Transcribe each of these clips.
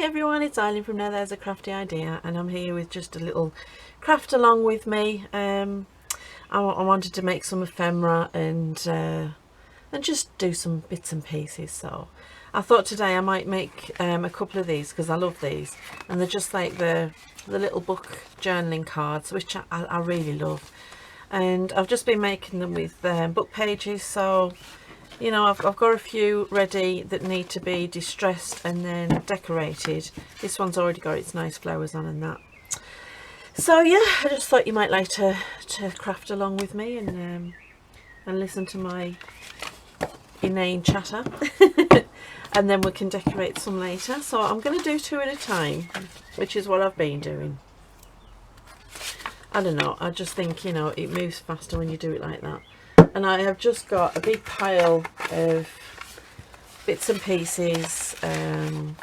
everyone, it's Eileen from Now There's a Crafty Idea, and I'm here with just a little craft along with me. I wanted to make some ephemera and just do some bits and pieces, so I thought today I might make a couple of these because I love these, and they're just like the little book journaling cards, which I really love. And I've just been making them with book pages, so you know, I've got a few ready that need to be distressed and then decorated. This one's already got its nice flowers on and that. So yeah, I just thought you might like to craft along with me and listen to my inane chatter. And then we can decorate some later. So I'm going to do two at a time, which is what I've been doing. I don't know, I just think, you know, it moves faster when you do it like that. And I have just got a big pile of bits and pieces, and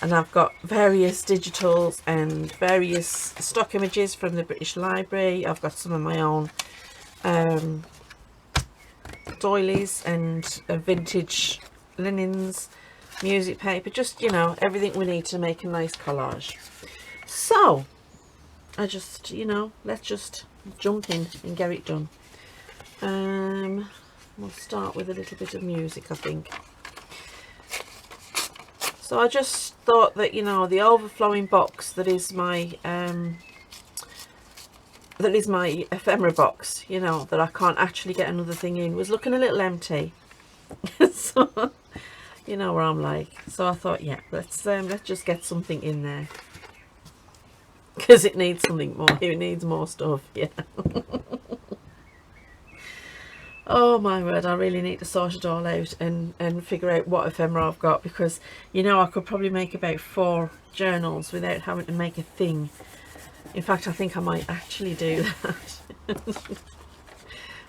I've got various digitals and various stock images from the British Library. I've got some of my own doilies and vintage linens, music paper, just, you know, everything we need to make a nice collage. So I just, you know, let's just jump in and get it done. We'll start with a little bit of music, I think. So I just thought that, you know, the overflowing box that is my ephemera box, you know, that I can't actually get another thing in, was looking a little empty. So you know where I'm like. So I thought, yeah, let's just get something in there, because it needs something more. It needs more stuff. Yeah. Oh my word, I really need to sort it all out and figure out what ephemera I've got, because, you know, I could probably make about 4 journals without having to make a thing. In fact, I think I might actually do that.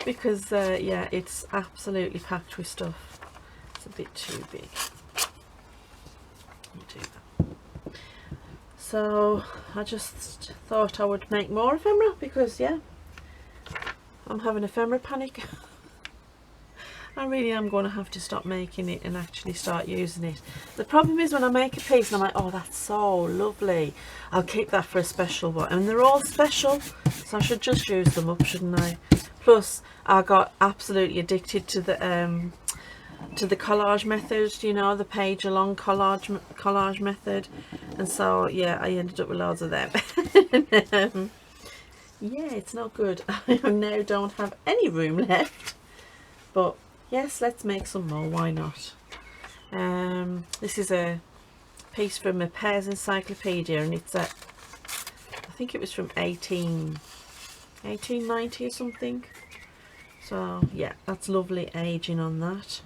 Because, yeah, it's absolutely packed with stuff. It's a bit too big. I'll do that. So, I just thought I would make more ephemera because, yeah, I'm having ephemera panic. I really am going to have to stop making it and actually start using it. The problem is when I make a piece and I'm like, oh, that's so lovely, I'll keep that for a special one. And they're all special, so I should just use them up, shouldn't I? Plus, I got absolutely addicted to the collage method, you know, the page along collage method. And so, yeah, I ended up with loads of them. Yeah, it's not good. I now don't have any room left. But yes, let's make some more, why not? This is a piece from a Pears Encyclopedia, and it's I think it was from 1890 or something. So yeah, that's lovely aging on that.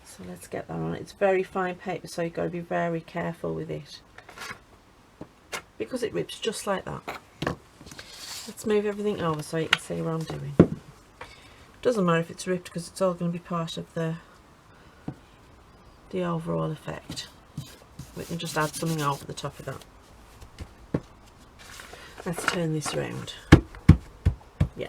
So let's get that on. It's very fine paper, so you've got to be very careful with it, because it rips just like that. Let's move everything over so you can see what I'm doing. Doesn't matter if it's ripped, because it's all going to be part of the overall effect. We can just add something over the top of that. Let's turn this around. Yeah.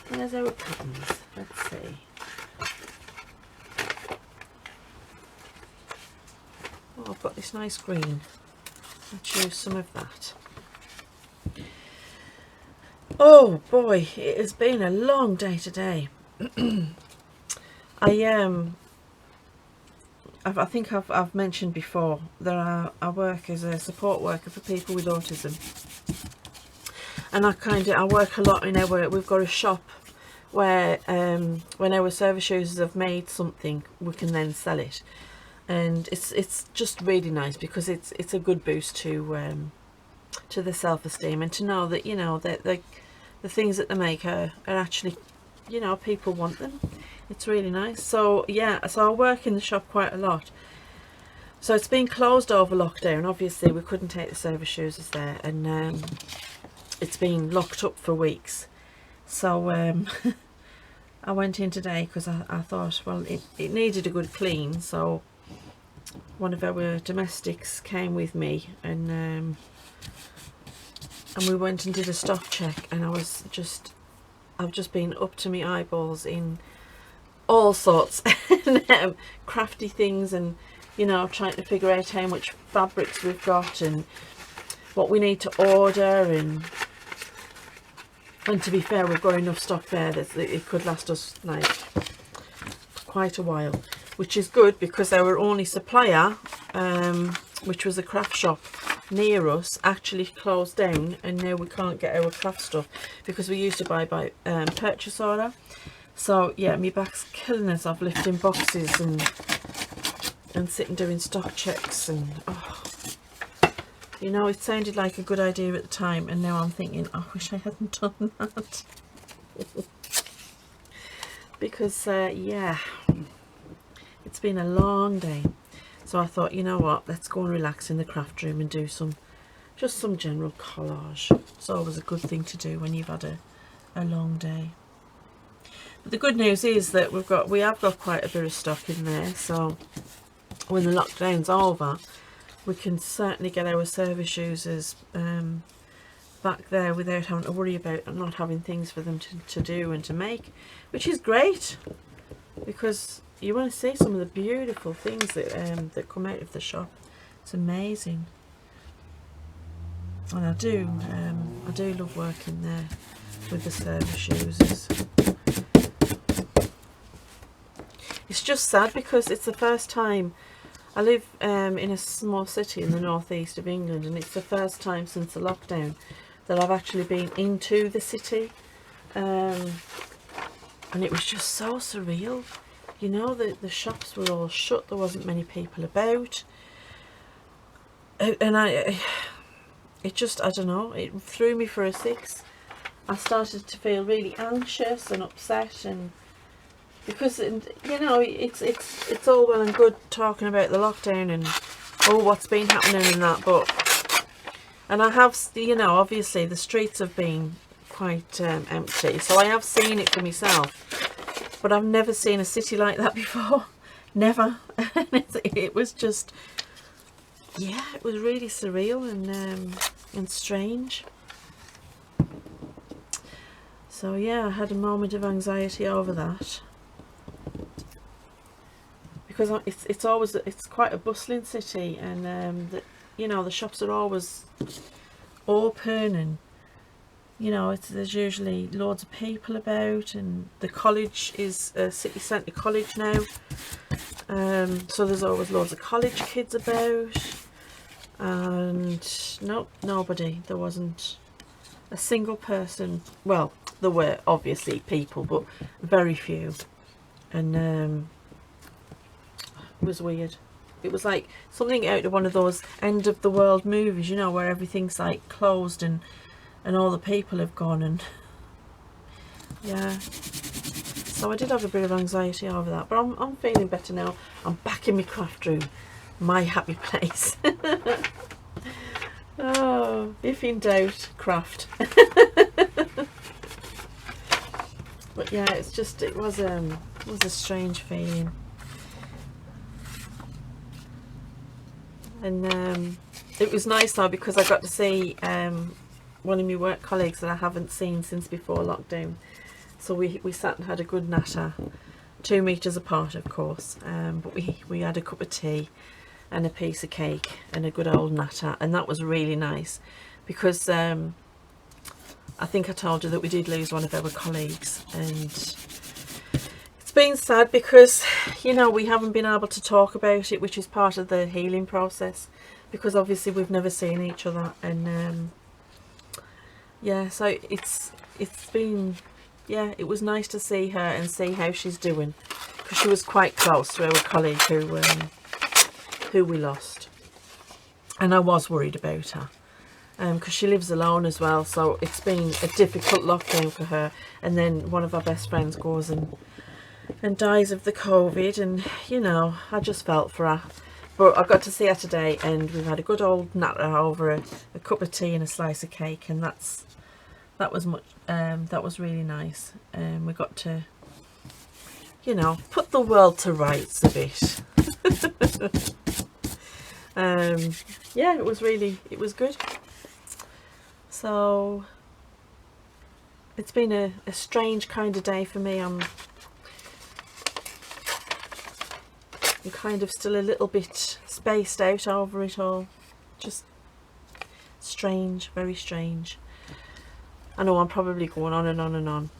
Where's our patterns? Let's see. Oh, I've got this nice green. Let's use some of that. Oh boy, it has been a long day today. I think I've mentioned before that I work as a support worker for people with autism, and I work a lot in we've got a shop where when our service users have made something, we can then sell it, and it's just really nice, because it's a good boost to the self-esteem, and to know that, you know, that the things that they make are actually, you know, people want them. It's really nice. So yeah, so I work in the shop quite a lot. So it's been closed over lockdown. Obviously we couldn't take the service users there, and it's been locked up for weeks. So I went in today because I thought, well, it needed a good clean. So one of our domestics came with me, and we went and did a stock check, and I've just been up to my eyeballs in all sorts crafty things, and you know, trying to figure out how much fabrics we've got and what we need to order, and to be fair, we've got enough stock there that it could last us like quite a while, which is good because our only supplier, which was a craft shop near us, actually closed down, and now we can't get our craft stuff because we used to buy by purchase order. So yeah, my back's killing us of lifting boxes and sitting doing stock checks, and oh, you know, it sounded like a good idea at the time, and now I'm thinking, I wish I hadn't done that. Because yeah, it's been a long day. So I thought, you know what, let's go and relax in the craft room and do just some general collage. It's always a good thing to do when you've had a long day. But the good news is that we have got quite a bit of stock in there, so when the lockdown's over, we can certainly get our service users back there without having to worry about not having things for them to do and to make, which is great, because you want to see some of the beautiful things that come out of the shop. It's amazing, and I do love working there with the service users. It's just sad because it's the first time. I live in a small city in the northeast of England, and it's the first time since the lockdown that I've actually been into the city, and it was just so surreal. You know, the shops were all shut, there wasn't many people about, and I don't know, it threw me for a six. I started to feel really anxious and upset, and because, you know, it's all well and good talking about the lockdown and oh, what's been happening and that, but, and I have, you know, obviously the streets have been quite empty, so I have seen it for myself, but I've never seen a city like that before. Never. It was just, yeah, it was really surreal and strange. So yeah, I had a moment of anxiety over that, because it's quite a bustling city, and you know, the shops are always open, and you know, there's usually loads of people about, and the college is a city centre college now, so there's always loads of college kids about, and nope, nobody. There wasn't a single person. Well, there were obviously people, but very few, and it was weird. It was like something out of one of those end of the world movies, you know, where everything's like closed and all the people have gone, and yeah, so I did have a bit of anxiety over that, but I'm feeling better now. I'm back in my craft room, my happy place. Oh, if in doubt, craft. But yeah, it's just, it was a strange feeling. And it was nice though, because I got to see one of my work colleagues that I haven't seen since before lockdown. So we sat and had a good natter, 2 meters apart of course, but we had a cup of tea and a piece of cake and a good old natter, and that was really nice, because I think I told you that we did lose one of our colleagues, and it's been sad because, you know, we haven't been able to talk about it, which is part of the healing process, because obviously we've never seen each other, and yeah, so it's been, yeah, it was nice to see her and see how she's doing, because she was quite close to our colleague who we lost, and I was worried about her, because she lives alone as well, so it's been a difficult lockdown for her, and then one of our best friends goes and dies of the COVID, and you know, I just felt for her. But I got to see her today, and we've had a good old natter over a cup of tea and a slice of cake, and that was really nice. We got to, you know, put the world to rights a bit. Yeah, it was good. So it's been a strange kind of day for me. I'm kind of still a little bit spaced out over it all. Just strange, very strange. I know I'm probably going on and on and on,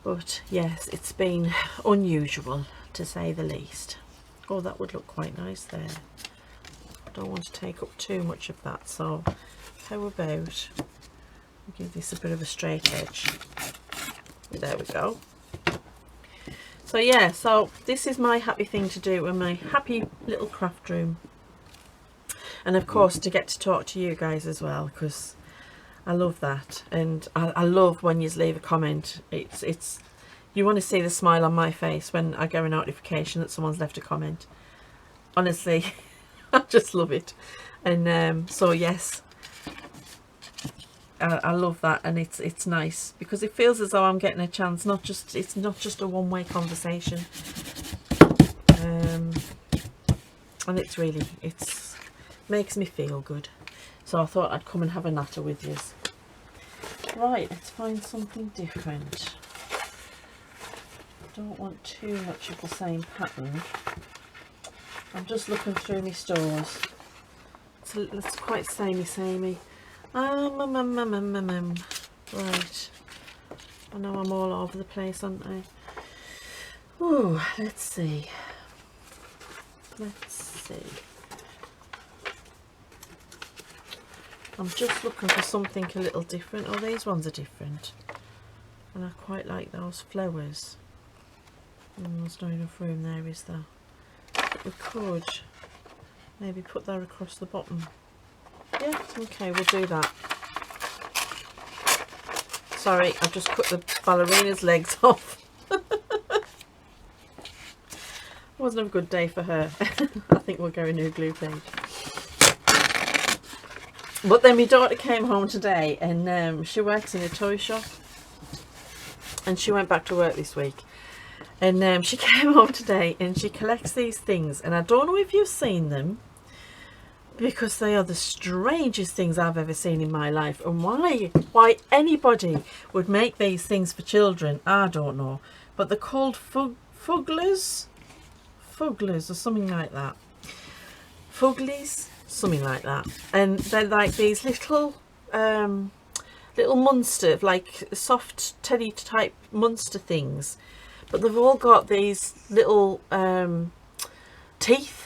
but yes, it's been unusual to say the least. Oh, that would look quite nice there. I don't want to take up too much of that, so how about give this a bit of a straight edge. There we go. So yeah, so this is my happy thing to do in my happy little craft room. And of course to get to talk to you guys as well, because I love that. And I love when you leave a comment. It's you want to see the smile on my face when I get a notification that someone's left a comment. Honestly, I just love it. And so yes, I love that, and it's nice because it feels as though I'm getting a chance. It's not just a one-way conversation, and it's makes me feel good. So I thought I'd come and have a natter with you. Right, let's find something different. Don't want too much of the same pattern. I'm just looking through my stores. It's quite samey. Right. I know I'm all over the place, aren't I? Oh, let's see. I'm just looking for something a little different. Oh, these ones are different. And I quite like those flowers. There's not enough room there, is there? But we could maybe put that across the bottom. Yeah, okay, we'll do that. Sorry, I've just cut the ballerina's legs off. Wasn't a good day for her. I think we'll go a new glue page. But then my daughter came home today, and she works in a toy shop, and she went back to work this week. And she came home today and she collects these things, and I don't know if you've seen them, because they are the strangest things I've ever seen in my life. And why anybody would make these things for children, I don't know. But they're called fugglers or something like that. Fugglies, something like that. And they're like these little monster, like soft teddy type monster things. But they've all got these little teeth.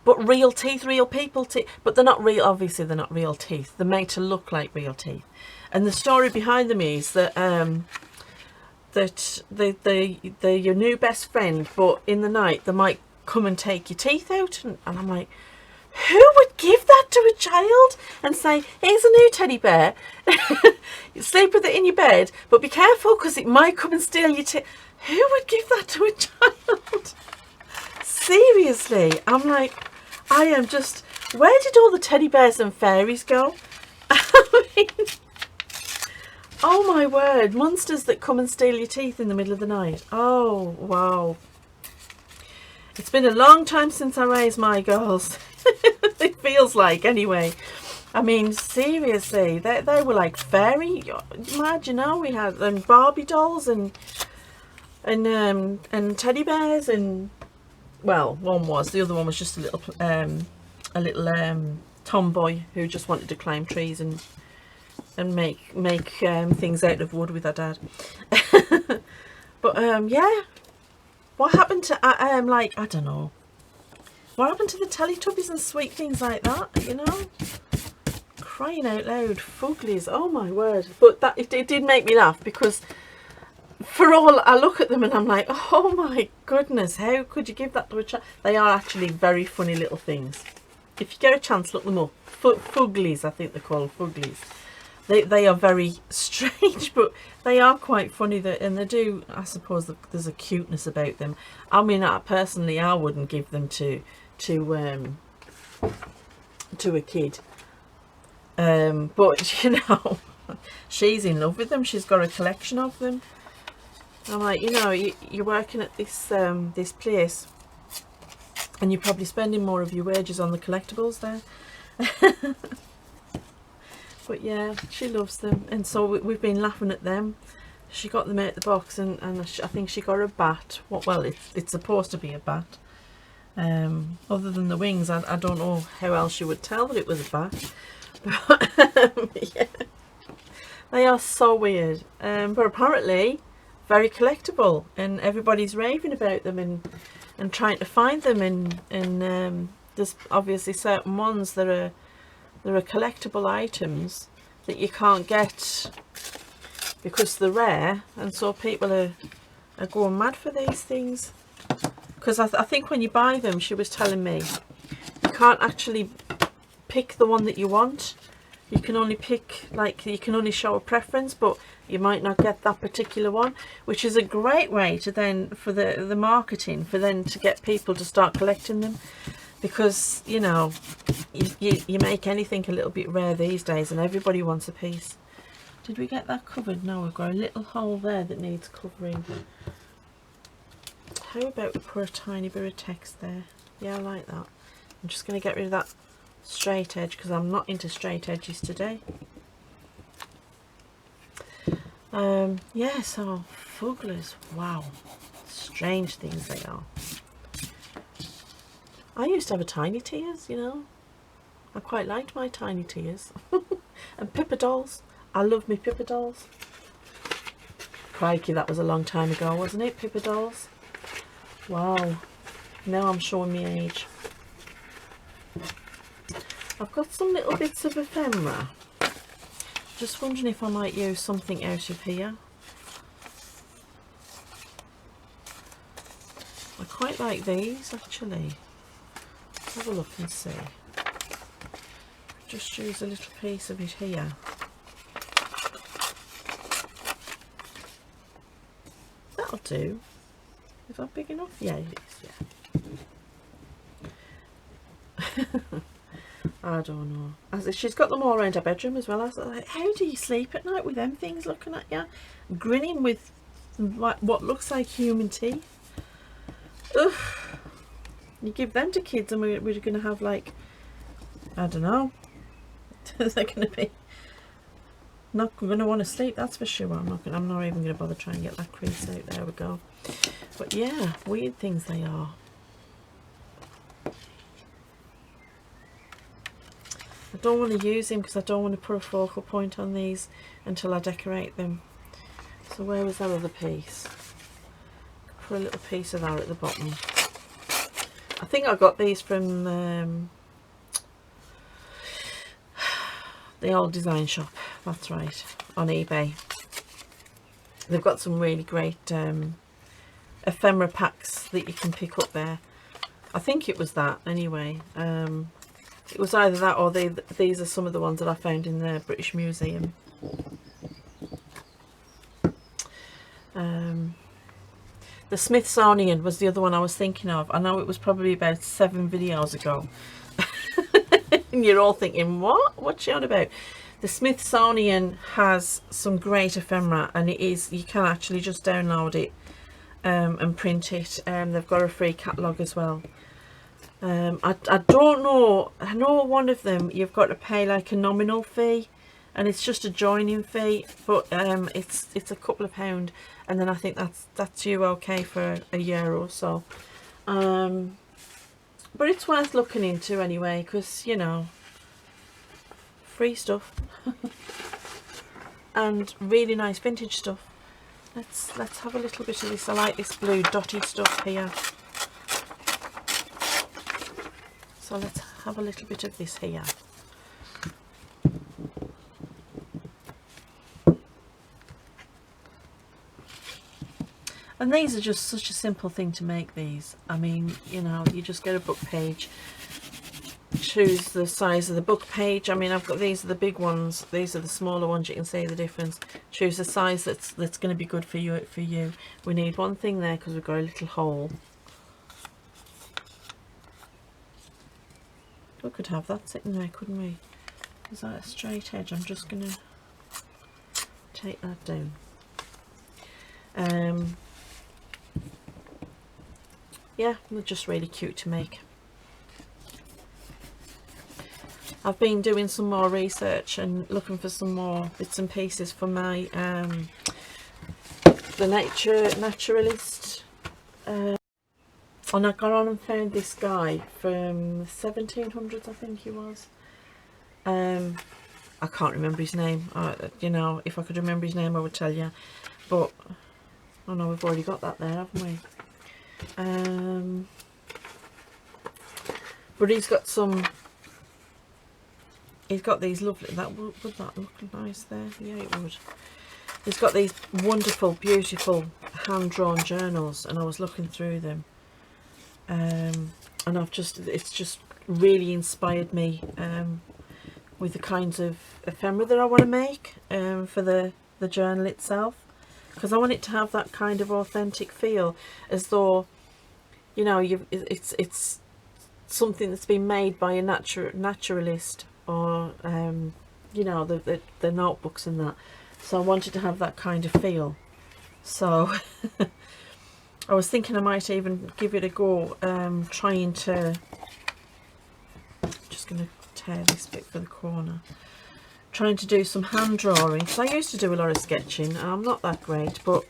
But real teeth, real people teeth. But they're not real, obviously they're not real teeth. They're made to look like real teeth. And the story behind them is that they're your new best friend, but in the night they might come and take your teeth out. And I'm like, who would give that to a child and say, here's a new teddy bear, you sleep with it in your bed, but be careful because it might come and steal your teeth. Who would give that to a child? Seriously, I'm like, I am just, where did all the teddy bears and fairies go? I mean, oh my word, monsters that come and steal your teeth in the middle of the night. Oh, wow. It's been a long time since I raised my girls. It feels like, anyway. I mean, seriously, they were like fairy. Imagine, you know, we had Barbie dolls and teddy bears, and well, one was, the other one was just a little tomboy who just wanted to climb trees and make things out of wood with her dad. But yeah, what happened to like, I don't know, what happened to the Teletubbies and sweet things like that, you know? Crying out loud, fugglies, oh my word. But that it did make me laugh, because for all I look at them and I'm like, oh my goodness, how could you give that to a child? They are actually very funny little things. If you get a chance, look them up. Fugglies, I think they're called, fugglies. They are very strange, but they are quite funny. And they do, I suppose, there's a cuteness about them. I mean, personally, I wouldn't give them to a kid. But you know, she's in love with them. She's got a collection of them. I'm like, you know, you're working at this this place, and you're probably spending more of your wages on the collectibles there. But yeah, she loves them, and so we've been laughing at them. She got them out of the box, and I think she got a bat. Well, it's supposed to be a bat, Other than the wings, I don't know how else you would tell that it was a bat. But, yeah, they are so weird. But apparently very collectible, and everybody's raving about them and trying to find them. And there's obviously certain ones that are collectible items that you can't get because they're rare, and so people are going mad for these things. Because I think when you buy them, she was telling me, you can't actually pick the one that you want. You can only pick, like, you can only show a preference, but you might not get that particular one, which is a great way to then, for the marketing, for then to get people to start collecting them. Because, you know, you make anything a little bit rare these days, and everybody wants a piece. Did we get that covered? No, we've got a little hole there that needs covering. How about we put a tiny bit of text there? Yeah, I like that. I'm just going to get rid of that straight edge because I'm not into straight edges today. Yeah, so fugglers, wow, strange things they are. I used to have a tiny tears, you know. I quite liked my tiny tears. And pippa dolls. I love me pippa dolls. Crikey, that was a long time ago, wasn't it, pippa dolls? Wow, now I'm showing my age. I've got some little bits of ephemera. Just wondering if I might use something out of here. I quite like these actually. Let's have a look and see. Just use a little piece of it here. That'll do. Is that big enough? Yeah, it is, yeah. I don't know. She's got them all around her bedroom as well. I was like, how do you sleep at night with them things looking at you? Grinning with what looks like human teeth. Ugh. You give them to kids and we're going to have, like, I don't know. They're going to be not going to want to sleep, that's for sure. I'm not even going to bother trying to get that crease out. There we go. But yeah, weird things they are. I don't want to use them because I don't want to put a focal point on these until I decorate them. So where was that other piece? Put a little piece of that at the bottom. I think I got these from the old design shop. That's right, on eBay. They've got some really great ephemera packs that you can pick up there. I think it was that anyway. It was either that or these are some of the ones that I found in the British Museum. The Smithsonian was the other one I was thinking of. I know it was probably about 7 videos ago. And you're all thinking, what? What's she on about? The Smithsonian has some great ephemera, and it is, you can actually just download it and print it. They've got a free catalogue as well. I don't know, I know one of them you've got to pay like a nominal fee, and it's just a joining fee, but it's a couple of pound, and then I think that's you okay for a year or so. But it's worth looking into anyway, because, you know, free stuff and really nice vintage stuff. Let's have a little bit of this. I like this blue dotty stuff here. So let's have a little bit of this here. And these are just such a simple thing to make these. I mean, you know, you just get a book page, choose the size of the book page. I mean, I've got, these are the big ones, these are the smaller ones, you can see the difference. Choose the size that's going to be good for you. We need one thing there because we've got a little hole. We could have that sitting there, couldn't we? Is that a straight edge? I'm just going to take that down. Yeah, they're just really cute to make. I've been doing some more research and looking for some more bits and pieces for my the naturalist And I got on and found this guy from the 1700s, I think he was. I can't remember his name. You know, if I could remember his name, I would tell you. But, oh no, we've already got that there, haven't we? But he's got some... He's got these lovely... Would that look nice there? Yeah, it would. He's got these wonderful, beautiful hand-drawn journals, and I was looking through them. And it's just really inspired me with the kinds of ephemera that I want to make for the journal itself, because I want it to have that kind of authentic feel, as though, you know, it's something that's been made by a naturalist, or you know, the notebooks and that. So I wanted to have that kind of feel. So I was thinking I might even give it a go, trying to, just going to tear this bit for the corner, trying to do some hand drawing, because I used to do a lot of sketching. I'm not that great, but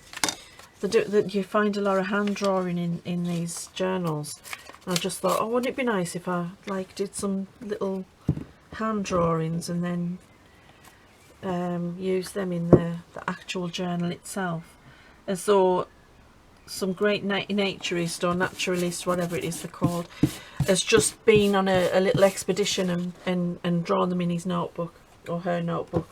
you find a lot of hand drawing in these journals. And I just thought, oh, wouldn't it be nice if I like did some little hand drawings and then use them in the actual journal itself, as though some great naturist or naturalist, whatever it is they're called, has just been on a little expedition and drawn them in his notebook or her notebook.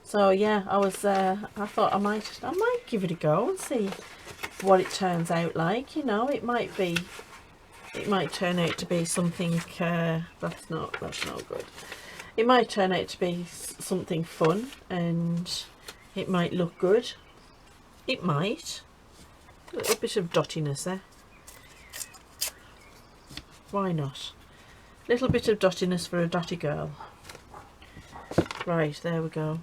So yeah, I thought I might give it a go and see what it turns out like. You know, it might turn out to be something that's not good. It might turn out to be something fun, and it might look good. It might. A little bit of dottiness there. Why not? A little bit of dottiness for a dotty girl. Right, there we go.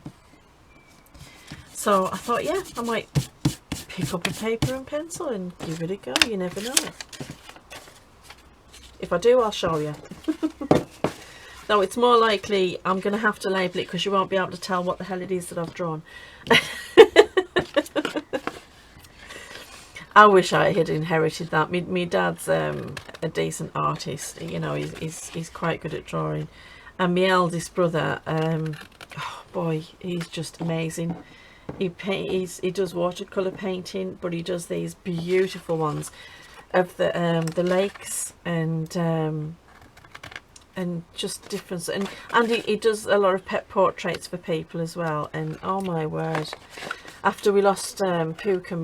So I thought, yeah, I might pick up a paper and pencil and give it a go. You never know. If I do, I'll show you. Though it's more likely I'm going to have to label it, because you won't be able to tell what the hell it is that I've drawn. I wish I had inherited that. My dad's a decent artist. You know, he's quite good at drawing. And my eldest brother, oh boy, he's just amazing. He does watercolour painting, but he does these beautiful ones of the lakes and just different, and he does a lot of pet portraits for people as well. And oh my word, after we lost Puka,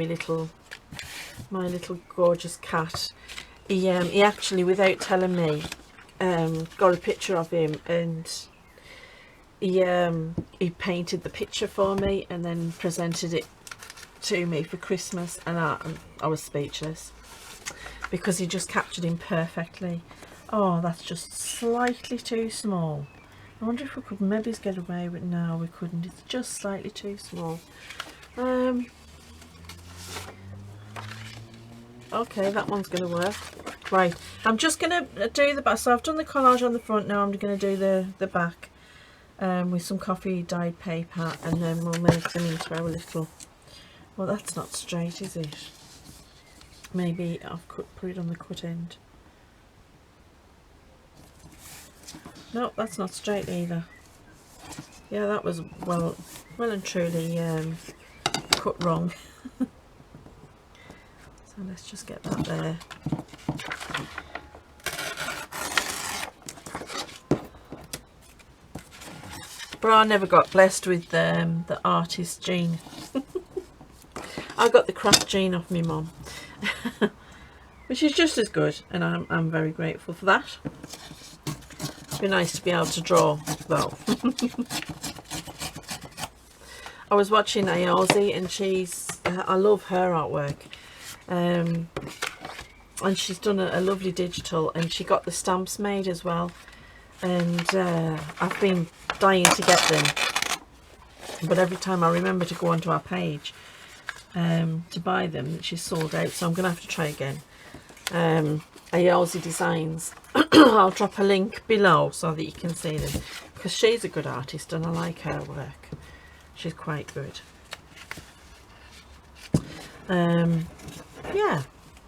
my little gorgeous cat, he actually, without telling me, got a picture of him, and he painted the picture for me and then presented it to me for Christmas, and I was speechless, because he just captured him perfectly. Oh, that's just slightly too small. I wonder if we could maybe get away with it. No, we couldn't. It's just slightly too small. Okay, that one's going to work. Right, I'm just going to do the back. So I've done the collage on the front. Now I'm going to do the back with some coffee dyed paper, and then we'll make them into our little... Well, that's not straight, is it? Maybe I've put it on the cut end. No, that's not straight either. Yeah, that was well and truly cut wrong. So let's just get that there. But I never got blessed with the artist gene. I got the craft gene off my mum, which is just as good, and I'm very grateful for that. It'd be nice to be able to draw though. I was watching Ayozi, and I love her artwork, and she's done a lovely digital, and she got the stamps made as well, and I've been dying to get them, but every time I remember to go onto our page to buy them, she's sold out, so I'm gonna have to try again. Ayozi Designs. I'll drop a link below so that you can see them, because she's a good artist and I like her work. She's quite good. Yeah,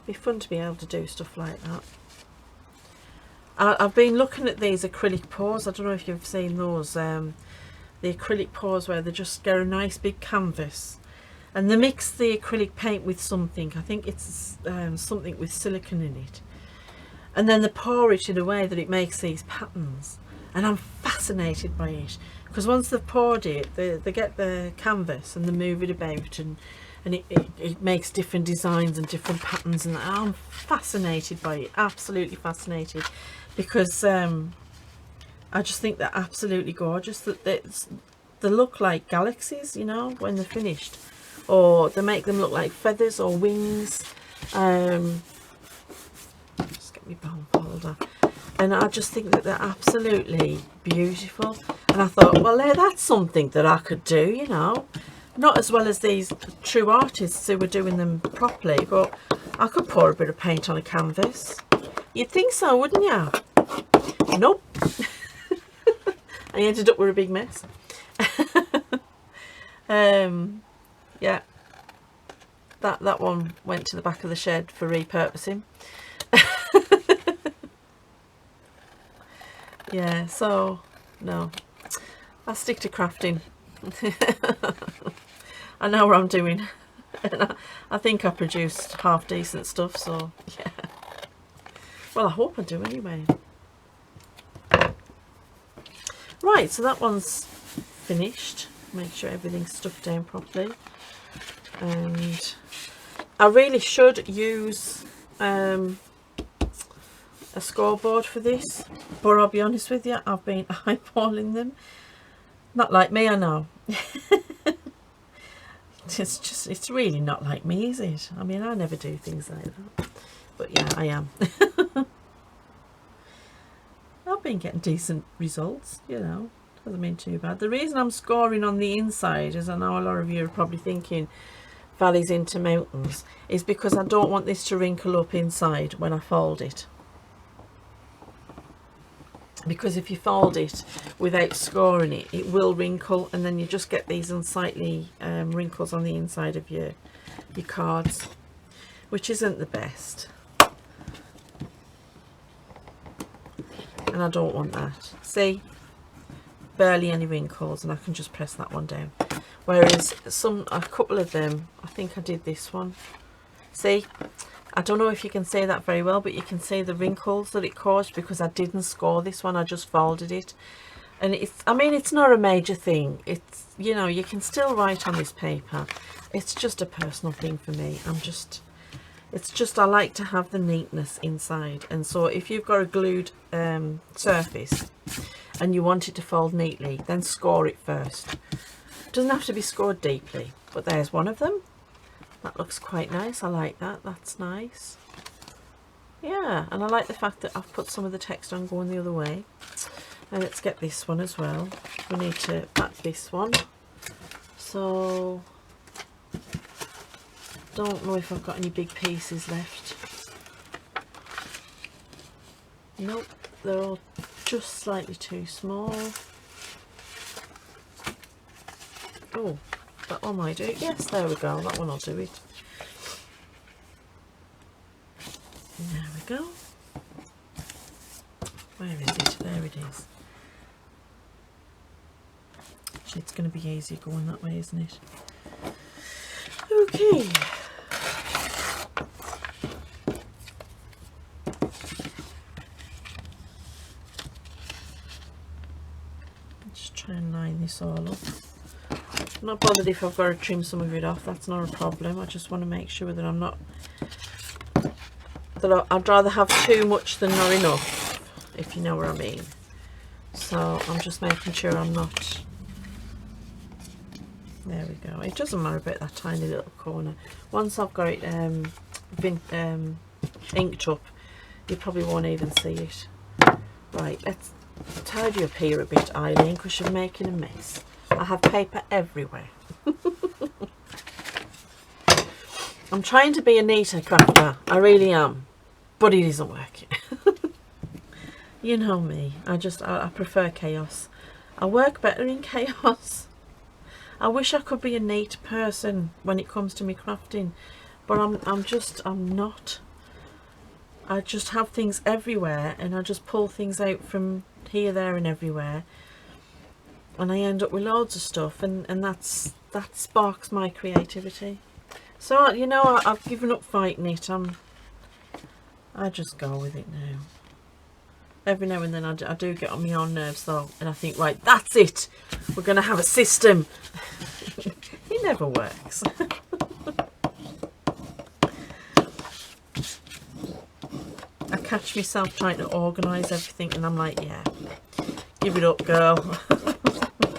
Be fun to be able to do stuff like that. I've been looking at these acrylic pours. I don't know if you've seen those. The acrylic pours where they just get a nice big canvas and they mix the acrylic paint with something. I think it's something with silicone in it. And then they pour it in a way that it makes these patterns. And I'm fascinated by it. Because once they've poured it, they get the canvas and they move it about and it makes different designs and different patterns. And I'm fascinated by it. Absolutely fascinated. Because I just think they're absolutely gorgeous. That they look like galaxies, you know, when they're finished. Or they make them look like feathers or wings. Just get my bomb folder. And I just think that they're absolutely beautiful. And I thought, well, that's something that I could do, you know. Not as well as these true artists who were doing them properly, but I could pour a bit of paint on a canvas. You'd think so, wouldn't you? Nope. I ended up with a big mess. Yeah. That one went to the back of the shed for repurposing. Yeah, so no, I stick to crafting. I know what I'm doing, and I think I produced half decent stuff, so yeah. Well, I hope I do anyway. Right, so that one's finished. Make sure everything's stuffed down properly, and I really should use a scoreboard for this, but I'll be honest with you, I've been eyeballing them. Not like me, I know. It's really not like me, is it? I mean, I never do things like that, but yeah, I am. I've been getting decent results, you know, hasn't been too bad. The reason I'm scoring on the inside, as I know a lot of you are probably thinking valleys into mountains, is because I don't want this to wrinkle up inside when I fold it. Because if you fold it without scoring it, it will wrinkle, and then you just get these unsightly wrinkles on the inside of your cards, which isn't the best. And I don't want that. See, barely any wrinkles, and I can just press that one down. Whereas a couple of them, I think I did this one. See, I don't know if you can see that very well, but you can see the wrinkles that it caused because I didn't score this one. I just folded it, and I mean, it's not a major thing. It's, you know, you can still write on this paper. It's just a personal thing for me. It's just I like to have the neatness inside, and so if you've got a glued surface and you want it to fold neatly, then score it first. It doesn't have to be scored deeply, but there's one of them. That looks quite nice. I like that. That's nice. Yeah, and I like the fact that I've put some of the text on going the other way. And let's get this one as well. We need to back this one. So, don't know if I've got any big pieces left. Nope, they're all just slightly too small. Oh, that one might do it. Yes, there we go. That one will do it. There we go. Where is it? There it is. Actually, it's going to be easier going that way, isn't it? Okay. Just try and line this all up. I'm not bothered if I've got to trim some of it off, that's not a problem. I just want to make sure that I'm not, that I'd rather have too much than not enough, if you know what I mean. So I'm just making sure I'm not, there we go. It doesn't matter about that tiny little corner. Once I've got it inked up, you probably won't even see it. Right, let's tidy up here a bit, Eileen, because you're making a mess. I have paper everywhere. I'm trying to be a neater crafter, I really am, but it isn't working. You know me, I prefer chaos. I work better in chaos. I wish I could be a neat person when it comes to me crafting, but I'm not. I just have things everywhere, and I just pull things out from here, there and everywhere, and I end up with loads of stuff, and that sparks my creativity. So, you know, I've given up fighting it. I just go with it now. Every now and then I do get on my own nerves though, and I think, right, that's it, we're going to have a system. It never works. I catch myself trying to organise everything, and I'm like, yeah, give it up, girl.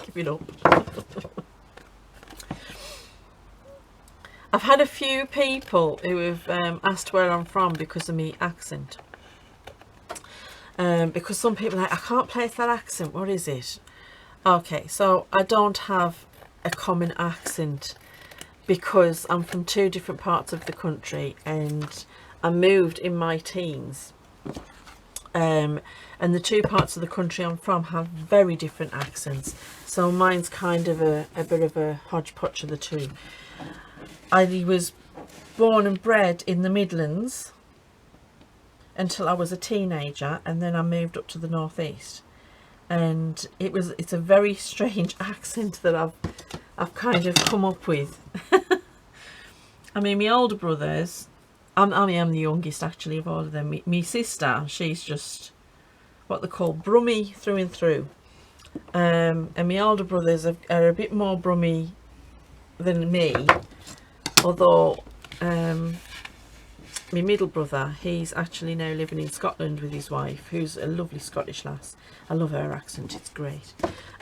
Give it up. I've had a few people who have asked where I'm from because of my accent. Because some people are like, I can't place that accent, what is it? Okay, so I don't have a common accent because I'm from two different parts of the country, and I moved in my teens. And the two parts of the country I'm from have very different accents. So mine's kind of a bit of a hodgepodge of the two. I was born and bred in the Midlands until I was a teenager, and then I moved up to the northeast, and it's a very strange accent that I've kind of come up with. I mean, my older brothers, I am the youngest actually of all of them. My sister, she's just what they call brummy through and through, and my older brothers are a bit more brummy than me, although my middle brother, he's actually now living in Scotland with his wife, who's a lovely Scottish lass. I love her accent, it's great.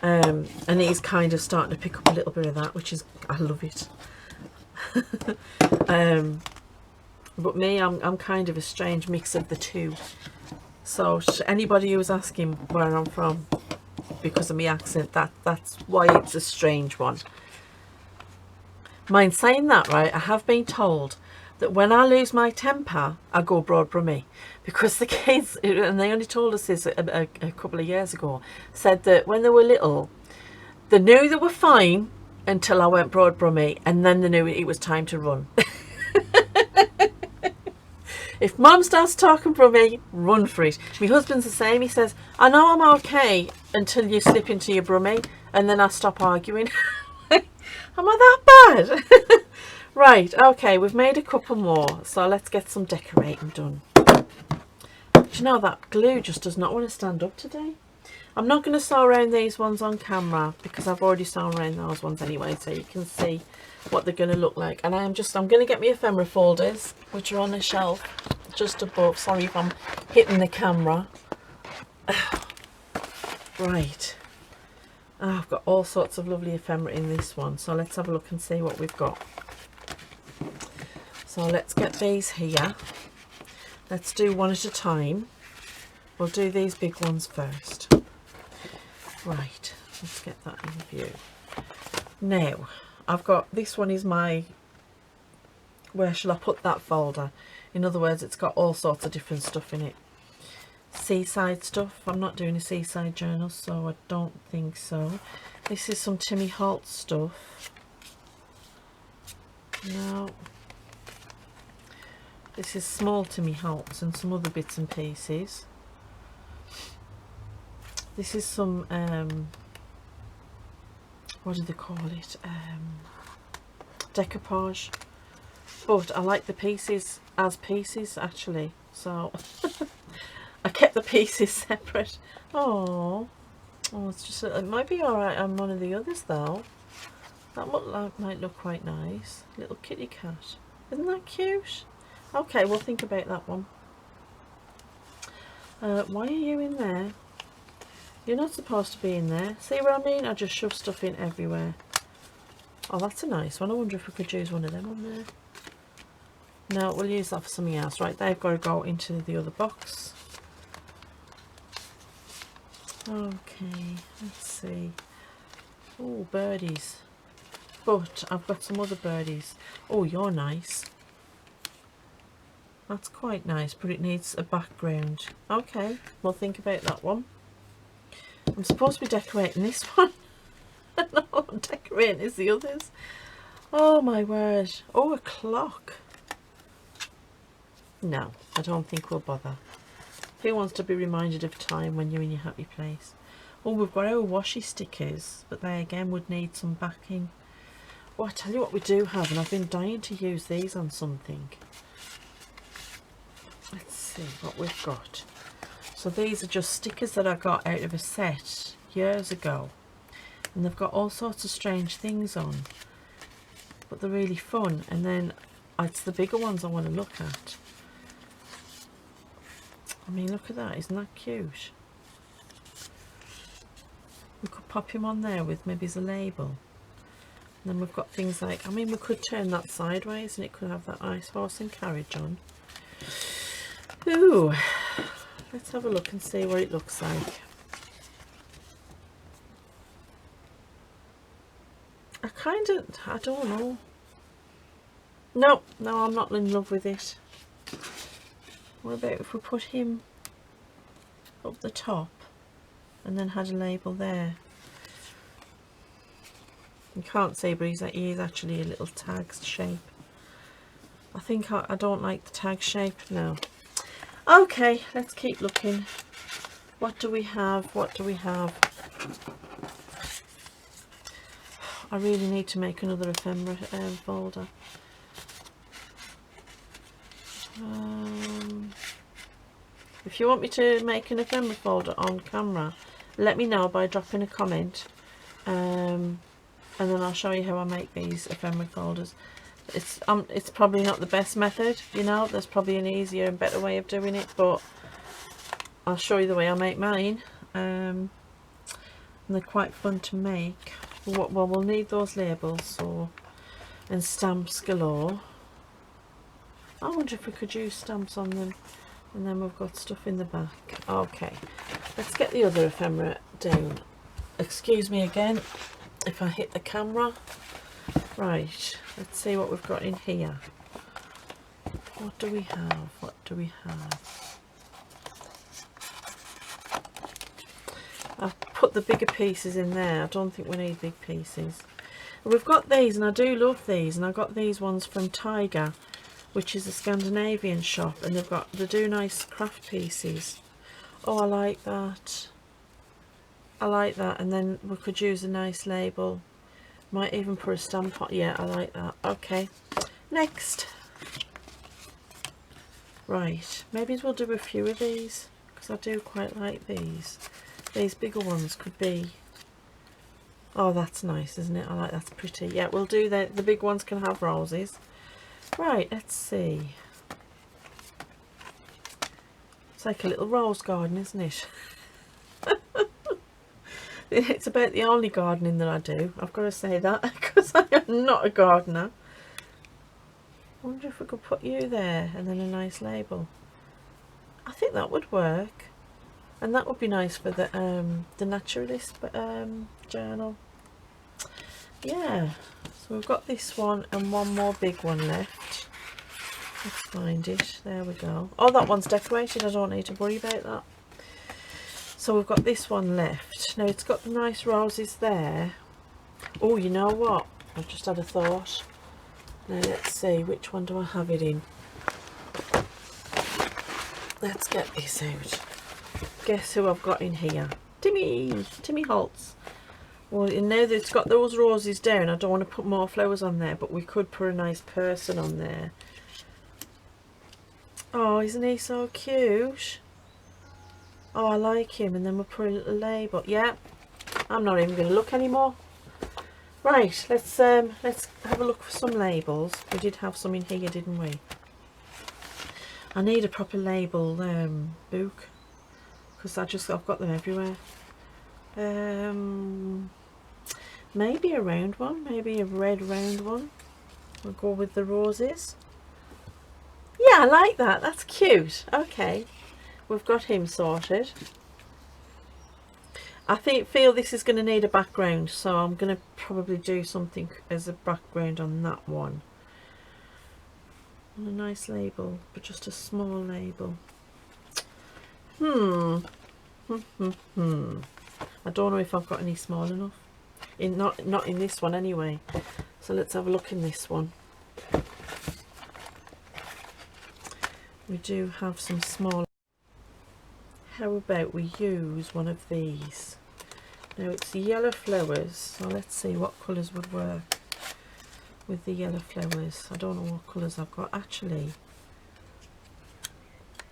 And he's kind of starting to pick up a little bit of that, which is, I love it. But me, I'm kind of a strange mix of the two. So anybody who was asking where I'm from because of my accent, that's why it's a strange one. Mind saying that, right, I have been told that when I lose my temper, I go broad brummy, because the kids, and they only told us this a couple of years ago, said that when they were little, they knew they were fine until I went broad brummy, and then they knew it was time to run. If mum starts talking brummy, run for it. My husband's the same. He says, I know I'm okay until you slip into your brummy, and then I stop arguing. Am I that bad? Right, okay, we've made a couple more, so let's get some decorating done. Do you know, that glue just does not want to stand up today. I'm not going to sew around these ones on camera because I've already sewn around those ones anyway, so you can see what they're going to look like. And I'm going to get my ephemera folders, which are on a shelf just above. Sorry if I'm hitting the camera. Right. Oh, I've got all sorts of lovely ephemera in this one, so let's have a look and see what we've got. So let's get these here. Let's do one at a time. We'll do these big ones first. Right, let's get that in view. Now, I've got, this one is my, where shall I put that folder? In other words, it's got all sorts of different stuff in it. Seaside stuff. I'm not doing a seaside journal, so I don't think so. This is some Timmy Holt stuff. No. This is small Timmy Holtz and some other bits and pieces. This is some, what do they call it? Decoupage. But I like the pieces as pieces, actually. So I kept the pieces separate. Oh, it's just, it might be alright on one of the others though. That might look quite nice. Little kitty cat. Isn't that cute? Okay, we'll think about that one. Why are you in there? You're not supposed to be in there. See what I mean? I just shove stuff in everywhere. Oh, that's a nice one. I wonder if we could use one of them on there. No, we'll use that for something else. Right, they've got to go into the other box. Okay, let's see. Oh, birdies. But I've got some other birdies. Oh, you're nice. That's quite nice, but it needs a background. Okay, we'll think about that one. I'm supposed to be decorating this one. No, I'm decorating is the others. Oh my word. Oh, a clock. No, I don't think we'll bother. Who wants to be reminded of time when you're in your happy place? Oh, we've got our washi stickers, but they again would need some backing. Oh, I tell you what we do have, and I've been dying to use these on something. Let's see what we've got. So these are just stickers that I got out of a set years ago, and they've got all sorts of strange things on, but they're really fun. And then it's the bigger ones I want to look at. I mean, look at that, isn't that cute? We could pop him on there with maybe as a label. And then we've got things like, I mean, we could turn that sideways and it could have that nice horse and carriage on. Ooh, let's have a look and see what it looks like. I don't know. No, I'm not in love with it. What about if we put him up the top and then had a label there? You can't see, but he is actually a little tag shape. I think I don't like the tag shape now. Okay, let's keep looking. What do we have? What do we have? I really need to make another ephemera folder. If you want me to make an ephemera folder on camera, let me know by dropping a comment, and then I'll show you how I make these ephemera folders. It's probably not the best method, you know, there's probably an easier and better way of doing it, but I'll show you the way I make mine. And they're quite fun to make. Well, we'll need those labels and stamps galore. I wonder if we could use stamps on them, and then we've got stuff in the back. Okay, let's get the other ephemera down. Excuse me again if I hit the camera. Right, let's see what we've got in here. What do we have? What do we have? I've put the bigger pieces in there. I don't think we need big pieces. We've got these, and I do love these, and I got these ones from Tiger, which is a Scandinavian shop, and they do nice craft pieces. Oh, I like that. I like that. And then we could use a nice label. Might even put a stamp on. Yeah, I like that. Okay, next. Right, maybe we'll do a few of these, because I do quite like these. These bigger ones could be. Oh, that's nice, isn't it? I like that's pretty. Yeah, we'll do the big ones can have roses. Right, let's see. It's like a little rose garden, isn't it? It's about the only gardening that I do, I've got to say that, because I am not a gardener. I wonder if we could put you there and then a nice label. I think that would work, and that would be nice for the naturalist journal. Yeah, so we've got this one and one more big one left. Let's find it. There we go. Oh, that one's decorated. I don't need to worry about that. So we've got this one left. Now it's got the nice roses there. Oh, you know what? I've just had a thought. Now let's see, which one do I have it in? Let's get this out. Guess who I've got in here? Timmy Holtz. Well, you know that it's got those roses down. I don't want to put more flowers on there, but we could put a nice person on there. Oh, isn't he so cute? Oh, I like him. And then we'll put a little label. Yeah, I'm not even going to look anymore. Right, let's have a look for some labels. We did have some in here, didn't we? I need a proper label book, because I've got them everywhere. Maybe a round one, maybe a red round one. We'll go with the roses. Yeah, I like that. That's cute. Okay, we've got him sorted. I feel this is going to need a background, so I'm going to probably do something as a background on that one. And a nice label, but just a small label. I don't know if I've got any small enough. Not in this one anyway. So let's have a look in this one. we do have some small. How about we use one of these? Now it's the yellow flowers, so let's see what colours would work with the yellow flowers. I don't know what colours I've got. Actually,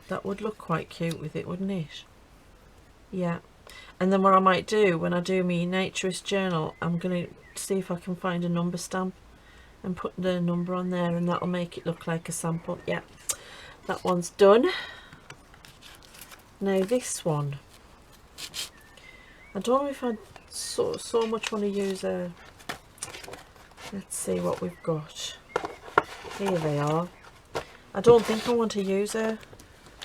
that would look quite cute with it, wouldn't it? Yeah. And then what I might do when I do my naturist journal, I'm going to see if I can find a number stamp and put the number on there, and that'll make it look like a sample. Yeah, that one's done. Now this one, I don't know if I so much want to use a, let's see what we've got. Here they are. I don't think I want to use a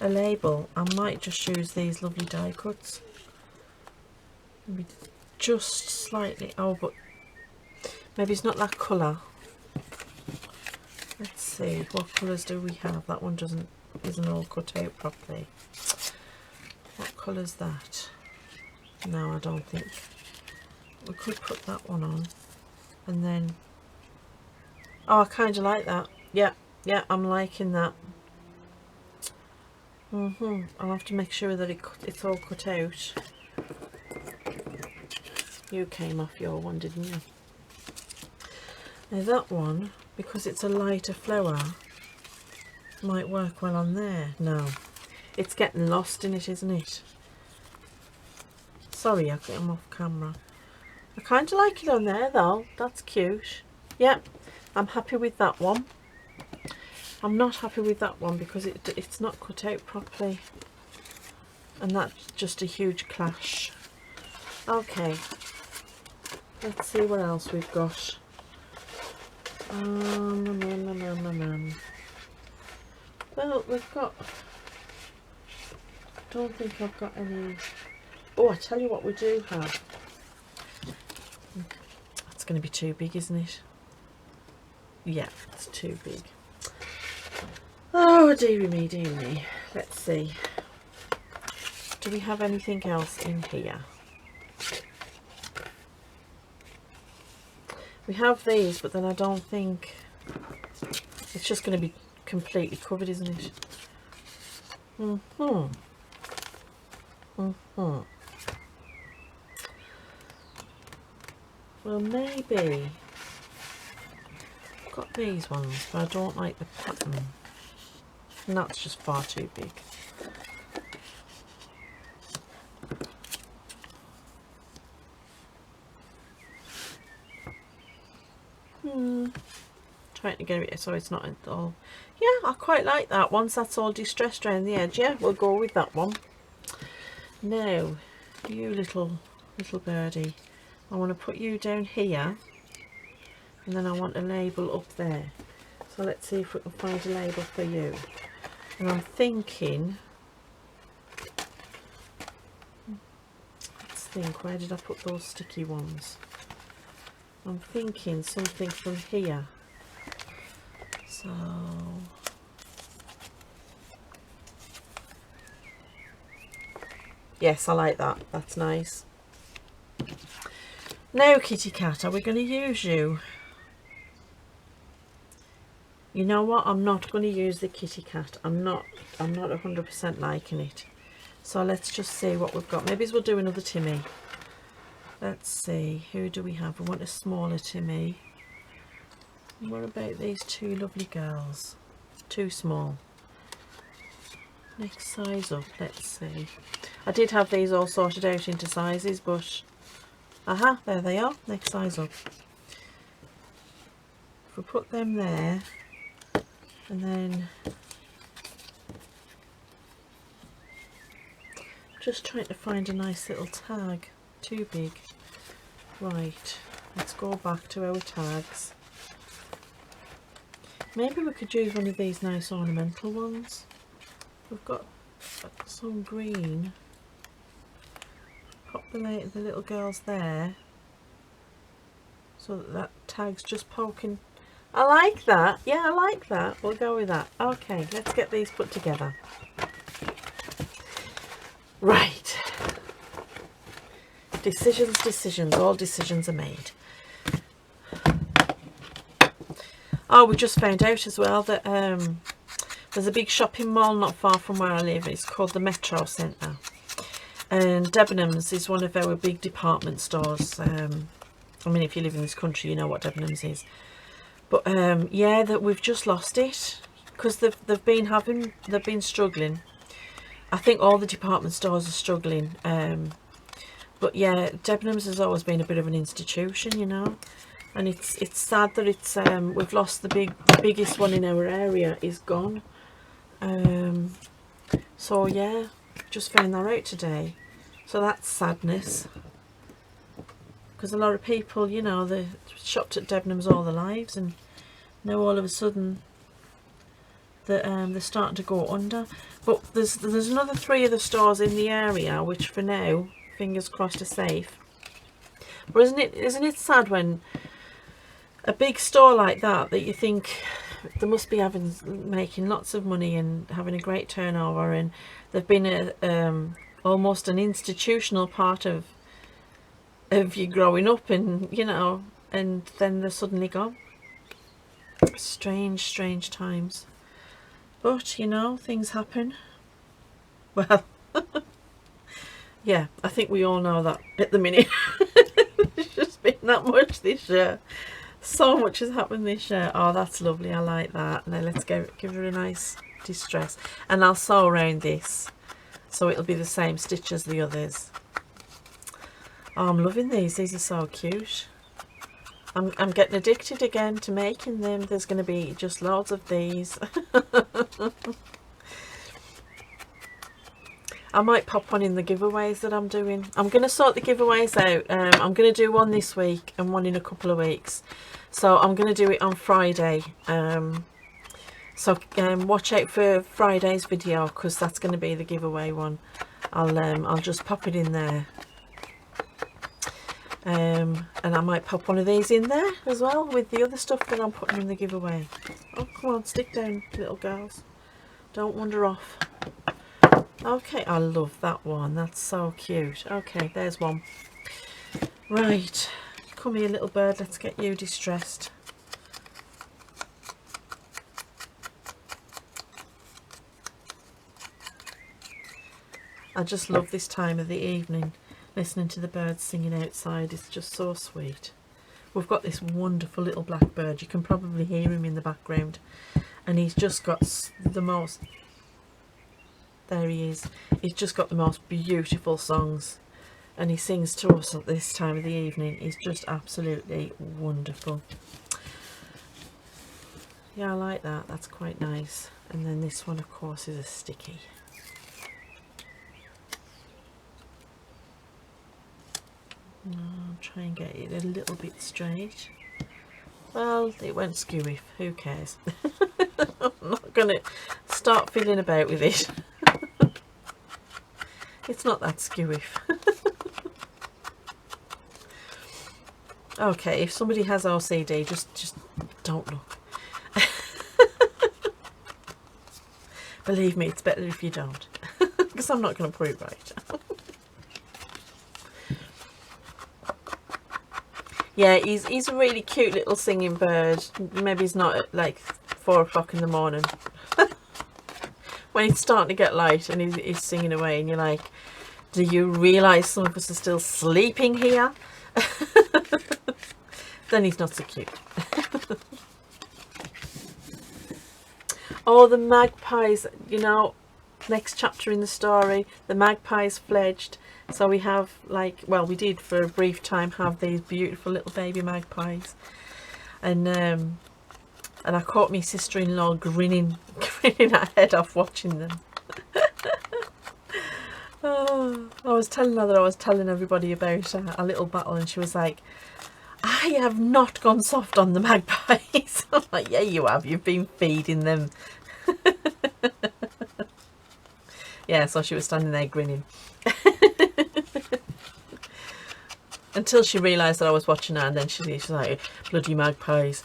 label. I might just use these lovely die cuts. Maybe just slightly, oh, but maybe it's not that colour. Let's see, what colours do we have? That one isn't all cut out properly. What colour's that? No, I don't think. We could put that one on, and then, oh, I kind of like that. Yeah, I'm liking that. I'll have to make sure that it's all cut out. You came off your one, didn't you? Now that one, because it's a lighter flower, might work well on there. No, it's getting lost in it, isn't it? Sorry, I'm off camera. I kind of like it on there though. That's cute. Yep, I'm happy with that one. I'm not happy with that one because it's not cut out properly, and that's just a huge clash. Okay, let's see what else we've got. Well, we've got, I don't think I've got any. Oh, I tell you what we do have. That's going to be too big, isn't it? Yeah, it's too big. Oh, dearie me, dearie me. Let's see. Do we have anything else in here? We have these, but then I don't think it's just going to be completely covered, isn't it? Well, maybe I've got these ones, but I don't like the pattern, and that's just far too big. Trying to get it so it's not at all. Yeah, I quite like that. Once that's all distressed around the edge, yeah, we'll go with that one. Now, you little birdie, I want to put you down here, and then I want a label up there. So let's see if we can find a label for you. And I'm thinking, let's think, where did I put those sticky ones? I'm thinking something from here. So yes, I like that. That's nice. Now, kitty cat, are we going to use you? You know what? I'm not going to use the kitty cat. I'm not 100% liking it. So let's just see what we've got. Maybe we'll do another Timmy. Let's see, who do we have? We want a smaller Timmy. What about these two lovely girls? Too small. Next size up, let's see. I did have these all sorted out into sizes, but aha, there they are. Next size up. If we put them there, and then just trying to find a nice little tag. Too big. Right, let's go back to our tags. Maybe we could use one of these nice ornamental ones. We've got some green. Pop the little girls there, so that tag's just poking. I like that. Yeah, I like that. We'll go with that. Okay, let's get these put together. Right. Decisions. All decisions are made. Oh, we just found out as well that There's a big shopping mall not far from where I live. It's called the Metro Centre. And Debenhams is one of our big department stores. I mean, if you live in this country, you know what Debenhams is. But yeah, that we've just lost it because they've been struggling. I think all the department stores are struggling. But yeah, Debenhams has always been a bit of an institution, you know. And it's sad that it's we've lost the biggest one in our area is gone. So yeah, just found that out today. So that's sadness. Because a lot of people, you know, they shopped at Debenhams all their lives, and now all of a sudden they're starting to go under. But there's another 3 other stores in the area which for now, fingers crossed, are safe. But isn't it sad when a big store like that you think they must be making lots of money and having a great turnover, and they've been almost an institutional part of you growing up, and you know, and then they're suddenly gone. Strange times, but you know, things happen. Well, yeah, I think we all know that at the minute. There's just been that much this year. So much has happened this year. Oh, that's lovely. I like that. Now let's give her a nice distress, and I'll sew around this so it'll be the same stitch as the others. Oh, I'm loving these. These are so cute. I'm getting addicted again to making them. There's going to be just loads of these. I might pop one in the giveaways that I'm doing. I'm going to sort the giveaways out. I'm going to do one this week and one in a couple of weeks. So I'm going to do it on Friday. So watch out for Friday's video, because that's going to be the giveaway one. I'll just pop it in there. And I might pop one of these in there as well with the other stuff that I'm putting in the giveaway. Oh, come on, stick down, little girls. Don't wander off. Okay, I love that one. That's so cute. Okay, there's one. Right, come here, little bird. Let's get you distressed. I just love this time of the evening, listening to the birds singing outside. It's just so sweet. We've got this wonderful little blackbird. You can probably hear him in the background, and he's just got the most... There he is. He's just got the most beautiful songs, and he sings to us at this time of the evening. He's just absolutely wonderful. Yeah, I like that. That's quite nice. And then this one, of course, is a sticky. I'll try and get it a little bit straight. Well, it went skewy. Who cares? I'm not going to start fiddling about with it. It's not that skewy. Okay, if somebody has OCD, just don't look. Believe me, it's better if you don't, because I'm not going to put it right. Yeah, he's a really cute little singing bird. Maybe he's not at like 4 o'clock in the morning. When it's starting to get light and he's singing away, and you're like, do you realise some of us are still sleeping here? Then he's not so cute. Oh, the magpies, you know, next chapter in the story, the magpies fledged. So we have, like, well, we did for a brief time have these beautiful little baby magpies. And I caught my sister-in-law grinning her head off watching them. Oh, I was telling her that I was telling everybody about a little battle, and she was like, I have not gone soft on the magpies. I'm like, yeah, you have. You've been feeding them. Yeah, so she was standing there grinning. Until she realised that I was watching her, and then she's like, bloody magpies.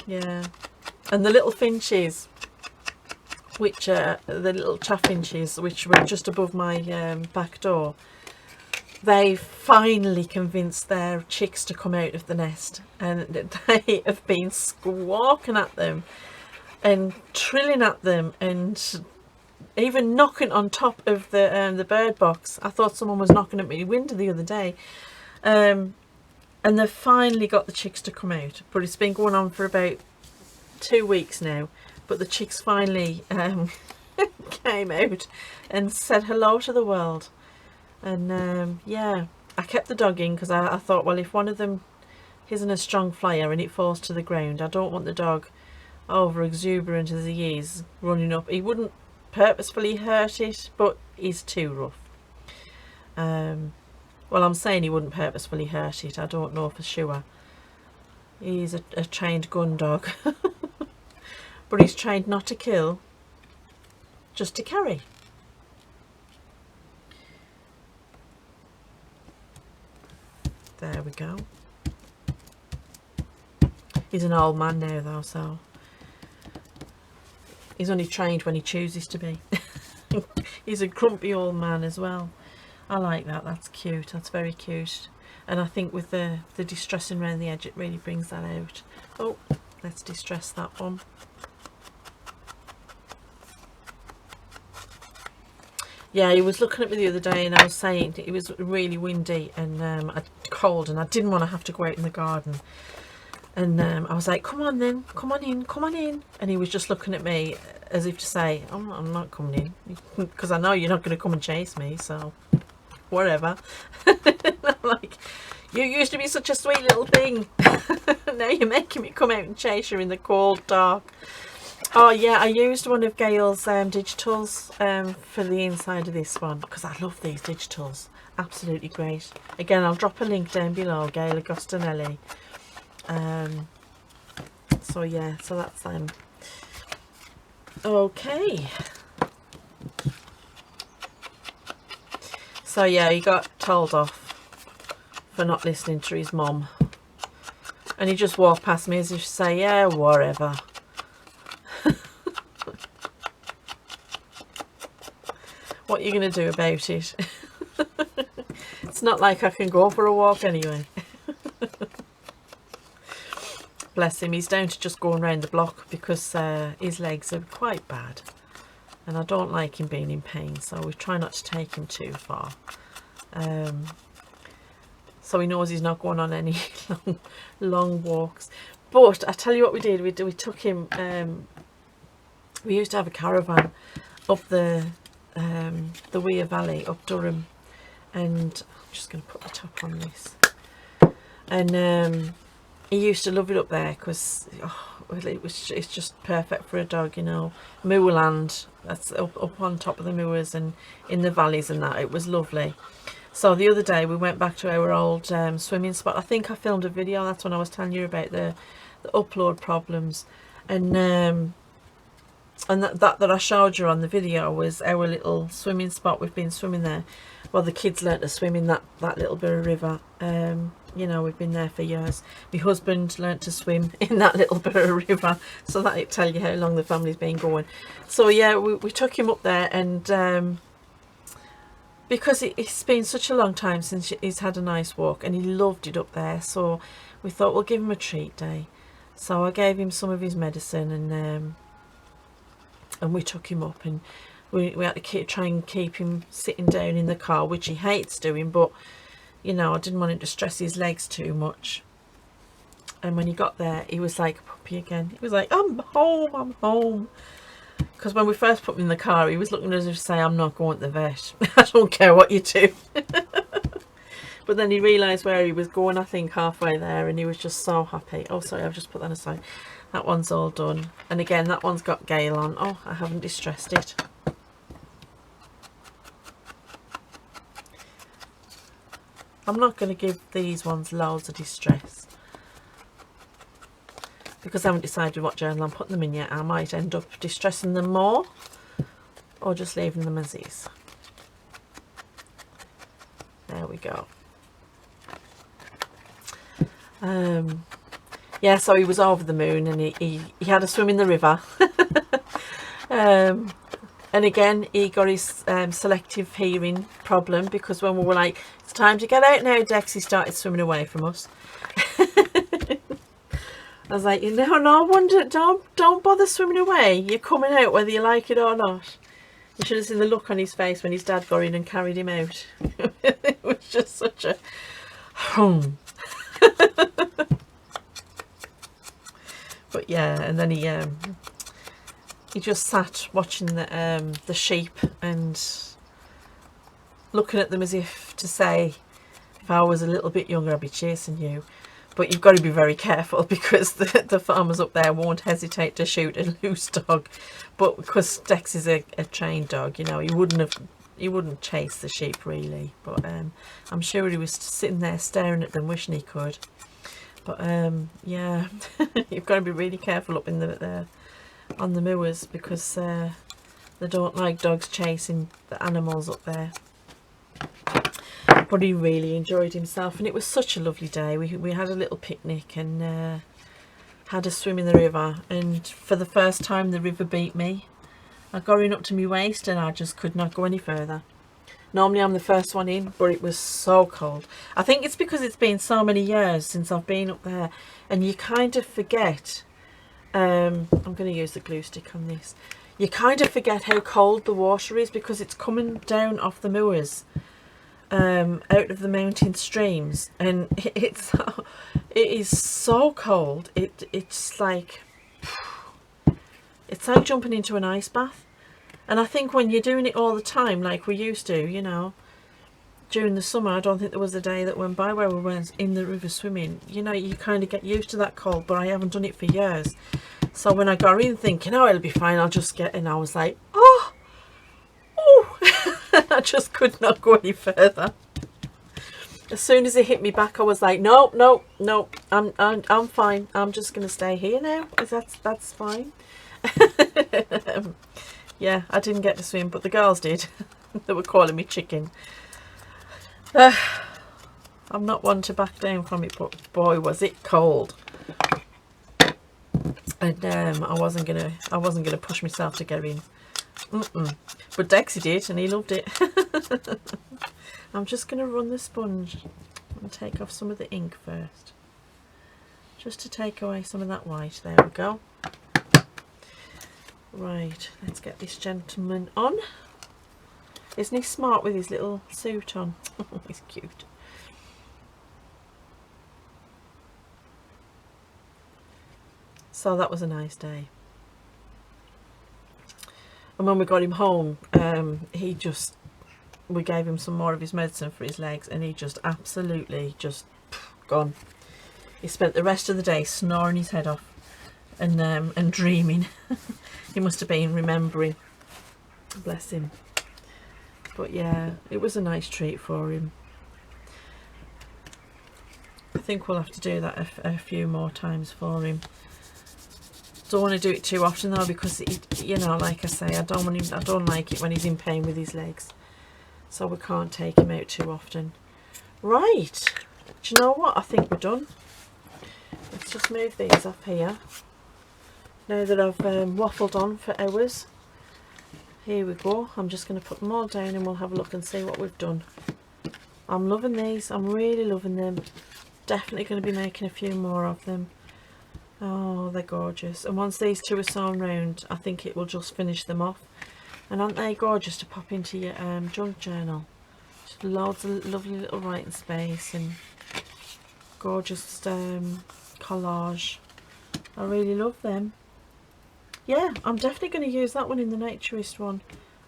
Yeah, and the little finches, which the little chaffinches, which were just above my back door, they finally convinced their chicks to come out of the nest, and they have been squawking at them and trilling at them and even knocking on top of the bird box. I thought someone was knocking at my window the other day. And they've finally got the chicks to come out, but it's been going on for about 2 weeks now. But the chicks finally came out and said hello to the world. And yeah, I kept the dog in because I thought, well, if one of them isn't a strong flyer and it falls to the ground, I don't want the dog, over exuberant as he is, running up. He wouldn't purposefully hurt it, but he's too rough. Well, I'm saying he wouldn't purposefully hurt it. I don't know for sure. He's a trained gun dog. But he's trained not to kill, just to carry. There we go. He's an old man now though, so he's only trained when he chooses to be. He's a grumpy old man as well. I like that. That's cute. That's very cute. And I think with the distressing around the edge, it really brings that out. Oh, let's distress that one. Yeah, he was looking at me the other day and I was saying it was really windy and cold, and I didn't want to have to go out in the garden. And I was like, come on then, come on in, come on in. And he was just looking at me as if to say, I'm not coming in, because I know you're not going to come and chase me, so whatever. I'm like, you used to be such a sweet little thing. Now you're making me come out and chase you in the cold, dark. Oh yeah, I used one of Gail's digitals for the inside of this one, because I love these digitals. Absolutely great. Again, I'll drop a link down below, Gail Agostinelli. So yeah, so that's them. Okay. So yeah, he got told off for not listening to his mum. And he just walked past me as if to say, yeah, whatever. What are you going to do about it? It's not like I can go for a walk anyway. Bless him, he's down to just going round the block because his legs are quite bad. And I don't like him being in pain, so we try not to take him too far. So he knows he's not going on any long walks. But I tell you what we did, we took him, we used to have a caravan up the Weir Valley, up Durham, and I'm just going to put the top on this. And he used to love it up there because it's just perfect for a dog, you know. Moorland, that's up on top of the moors and in the valleys and that. It was lovely. So the other day we went back to our old swimming spot. I think I filmed a video. That's when I was telling you about the upload problems, and that I showed you on the video was our little swimming spot. We've been swimming there. Well, the kids learnt to swim in that little bit of river. You know, we've been there for years. My husband learnt to swim in that little bit of river, so that'll tell you how long the family's been going. So yeah, we took him up there, and because it's been such a long time since he's had a nice walk, and he loved it up there, so we thought we'll give him a treat day. So I gave him some of his medicine, and we took him up, and we had to try and keep him sitting down in the car, which he hates doing, but you know, I didn't want him to stress his legs too much. And when he got there, he was like a puppy again. He was like, I'm home, I'm home. Because when we first put him in the car, he was looking as if to say, I'm not going to the vet. I don't care what you do. But then he realised where he was going, I think, halfway there, and he was just so happy. Oh, sorry, I've just put that aside. That one's all done. And again, that one's got Gail on. Oh, I haven't distressed it. I'm not going to give these ones loads of distress, because I haven't decided what journal I'm putting them in yet. I might end up distressing them more or just leaving them as is. There we go. Yeah, so he was over the moon, and he had a swim in the river. And again, he got his selective hearing problem, because when we were like, it's time to get out now, Dex, he started swimming away from us. I was like, no wonder, don't bother swimming away. You're coming out whether you like it or not. You should have seen the look on his face when his dad got in and carried him out. It was just such a But yeah, and then he just sat watching the sheep and looking at them as if to say, if I was a little bit younger, I'd be chasing you. But you've got to be very careful, because the farmers up there won't hesitate to shoot a loose dog. But because Dex is a trained dog, you know, he wouldn't chase the sheep really. But I'm sure he was sitting there staring at them, wishing he could. But yeah, you've got to be really careful up in on the moors, because they don't like dogs chasing the animals up there. But he really enjoyed himself, and it was such a lovely day. We had a little picnic and had a swim in the river, and for the first time the river beat me. I got in up to my waist and I just could not go any further. Normally I'm the first one in, but it was so cold. I think it's because it's been so many years since I've been up there, and you kind of forget. I'm going to use the glue stick on this. You kind of forget how cold the water is, because it's coming down off the moors, out of the mountain streams, and it is so cold. It's like jumping into an ice bath. And I think when you're doing it all the time, like we used to, you know, during the summer, I don't think there was a day that went by where we weren't in the river swimming. You know, you kind of get used to that cold, but I haven't done it for years. So when I got in thinking, oh, it'll be fine, I'll just get in, I was like, oh, I just could not go any further. As soon as it hit me back, I was like, no, I'm fine. I'm just going to stay here now, because that's fine. Yeah, I didn't get to swim, but the girls did. They were calling me chicken. I'm not one to back down from it, but boy, was it cold. And I wasn't gonna push myself to get in. But Dexy did, and he loved it. I'm just gonna run the sponge and take off some of the ink first, just to take away some of that white. There we go. Right, let's get this gentleman on. Isn't he smart with his little suit on? He's cute. So that was a nice day. And when we got him home, we gave him some more of his medicine for his legs, and he just absolutely just gone. He spent the rest of the day snoring his head off and dreaming. He must have been remembering. Bless him. But yeah, it was a nice treat for him. I think we'll have to do that a few more times for him. Don't want to do it too often though, because you know, like I say, I don't like it when he's in pain with his legs. So we can't take him out too often. Right. Do you know what? I think we're done. Let's just move these up here. Now that I've waffled on for hours, here we go. I'm just going to put them all down and we'll have a look and see what we've done. I'm loving these. I'm really loving them. Definitely going to be making a few more of them. Oh, they're gorgeous. And once these two are sewn round, I think it will just finish them off. And aren't they gorgeous to pop into your junk journal? Just loads of lovely little writing space and gorgeous collage. I really love them. Yeah, I'm definitely going to use that one in the naturist one.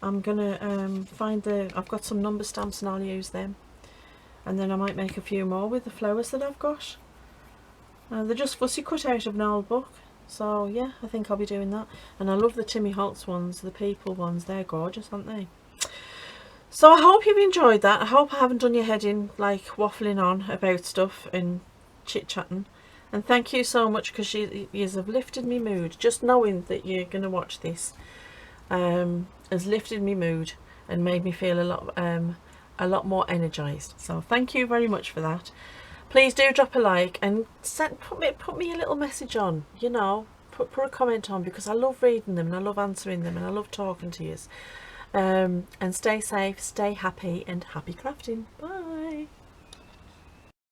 I'm going to I've got some number stamps and I'll use them. And then I might make a few more with the flowers that I've got. They're just fussy cut out of an old book. So yeah, I think I'll be doing that. And I love the Timmy Holtz ones, the people ones. They're gorgeous, aren't they? So I hope you've enjoyed that. I hope I haven't done your head in, like waffling on about stuff and chit-chatting. And thank you so much, because you have lifted me mood. Just knowing that you're going to watch this has lifted me mood and made me feel a lot more energized. So thank you very much for that. Please do drop a like and put me a little message on, you know, put a comment on, because I love reading them and I love answering them and I love talking to you. And stay safe, stay happy, and happy crafting. Bye.